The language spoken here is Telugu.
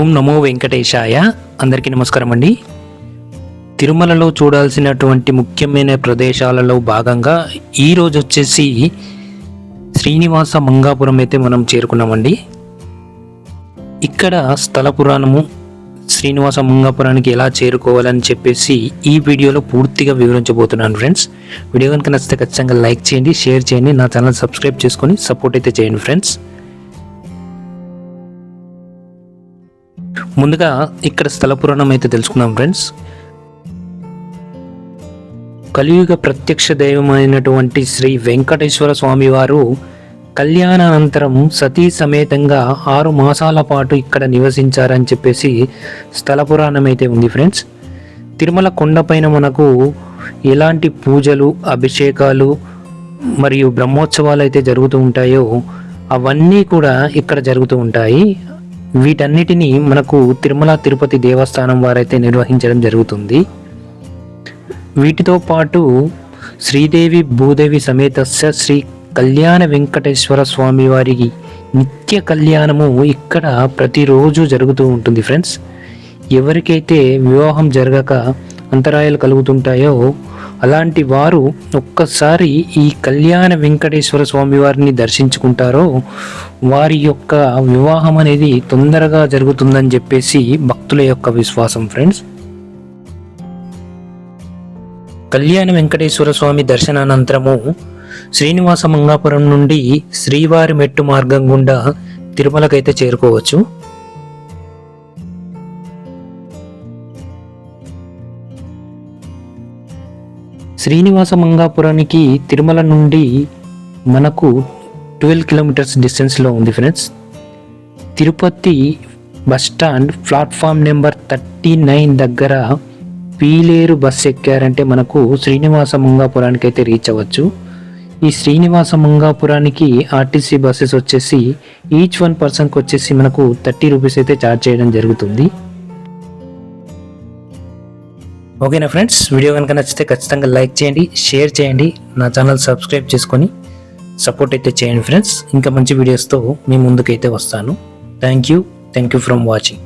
ఓం నమో వెంకటేశాయ. అందరికీ నమస్కారం అండి. తిరుమలలో చూడాల్సినటువంటి ముఖ్యమైన ప్రదేశాలలో భాగంగా ఈరోజు వచ్చేసి శ్రీనివాస మంగాపురం అయితే మనం చేరుకున్నామండి. ఇక్కడ స్థల పురాణము శ్రీనివాస మంగాపురానికి ఎలా చేరుకోవాలని చెప్పేసి ఈ వీడియోలో పూర్తిగా వివరించబోతున్నాను ఫ్రెండ్స్. వీడియో కనుక నచ్చితే ఖచ్చితంగా లైక్ చేయండి, షేర్ చేయండి, నా ఛానల్ సబ్స్క్రైబ్ చేసుకొని సపోర్ట్ అయితే చేయండి ఫ్రెండ్స్. ముందుగా ఇక్కడ స్థల పురాణం అయితే తెలుసుకుందాం ఫ్రెండ్స్. కలియుగ ప్రత్యక్ష దైవమైనటువంటి శ్రీ వెంకటేశ్వర స్వామి వారు కళ్యాణానంతరం సతీ సమేతంగా 6 మాసాల పాటు ఇక్కడ నివసించారని చెప్పేసి స్థల పురాణం అయితే ఉంది ఫ్రెండ్స్. తిరుమల కొండపైన మనకు ఎలాంటి పూజలు, అభిషేకాలు మరియు బ్రహ్మోత్సవాలు అయితే జరుగుతూ ఉంటాయో అవన్నీ కూడా ఇక్కడ జరుగుతూ ఉంటాయి. వీటన్నిటినీ మనకు తిరుమల తిరుపతి దేవస్థానం వారైతే నిర్వహించడం జరుగుతుంది. వీటితో పాటు శ్రీదేవి భూదేవి సమేతస్య శ్రీ కళ్యాణ వెంకటేశ్వర స్వామి వారికి నిత్య కళ్యాణము ఇక్కడ ప్రతిరోజు జరుగుతూ ఉంటుంది ఫ్రెండ్స్. ఎవరికైతే వివాహం జరగక అంతరాయాలు కలుగుతుంటాయో అలాంటి వారు ఒక్కసారి ఈ కళ్యాణ వెంకటేశ్వర స్వామి వారిని దర్శించుకుంటారో వారి యొక్క వివాహం అనేది తొందరగా జరుగుతుందని చెప్పేసి భక్తుల యొక్క విశ్వాసం ఫ్రెండ్స్. కళ్యాణ వెంకటేశ్వర స్వామి దర్శనానంతరము శ్రీనివాస మంగాపురం నుండి శ్రీవారి మెట్టు మార్గం గుండా తిరుమలకైతే చేరుకోవచ్చు. శ్రీనివాస మంగాపురానికి తిరుమల నుండి మనకు 12 కిలోమీటర్స్ డిస్టెన్స్లో ఉంది friends. Tirupati bus stand platform number 39 దగ్గర పీలేరు బస్ ఎక్కారంటే మనకు శ్రీనివాస మంగాపురానికి అయితే రీచ్ అవ్వచ్చు. ఈ శ్రీనివాస మంగాపురానికి ఆర్టీసీ బస్సెస్ వచ్చేసి ఈచ్ 1 పర్సన్కి వచ్చేసి మనకు 30 రూపీస్ అయితే ఛార్జ్ చేయడం జరుగుతుంది. ఓకేనా ఫ్రెండ్స్, వీడియో కనుక నచ్చితే ఖచ్చితంగా లైక్ చేయండి, షేర్ చేయండి, నా ఛానల్ సబ్స్క్రైబ్ చేసుకొని సపోర్ట్ అయితే చేయండి ఫ్రెండ్స్. ఇంకా మంచి వీడియోస్తో మీ ముందుకైతే వస్తాను. Thank you from watching.